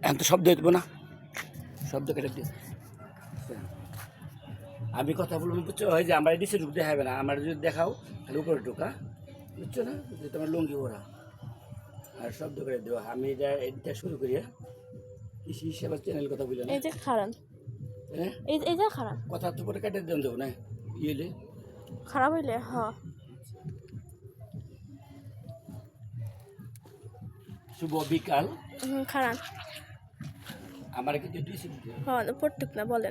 এখন তো শব্দ হইব না, শব্দ কেটে দিয়ে আমি কথা বলবো, বুঝছো? হয় যে আমার নিচে ঢুক দেখাবে না, আমার যদি দেখাও তাহলে উপরে ঢোকা, বুঝছো না? যে তোমার লুঙ্গি ওরা আর শব্দ করে দেওয়া। আমি এটা শুরু করি, কৃষি সেবা চ্যানেল কথা বলি না, এই যে খারাপ, হ্যাঁ এই যে খারাপ, কথা তো করে কেটে দেন দেবো না ইয়েলে। খারাপ হইলে হ শুভ বিকাল। খারাপ আমার কিন্তু হ পড়তুক না বলেন।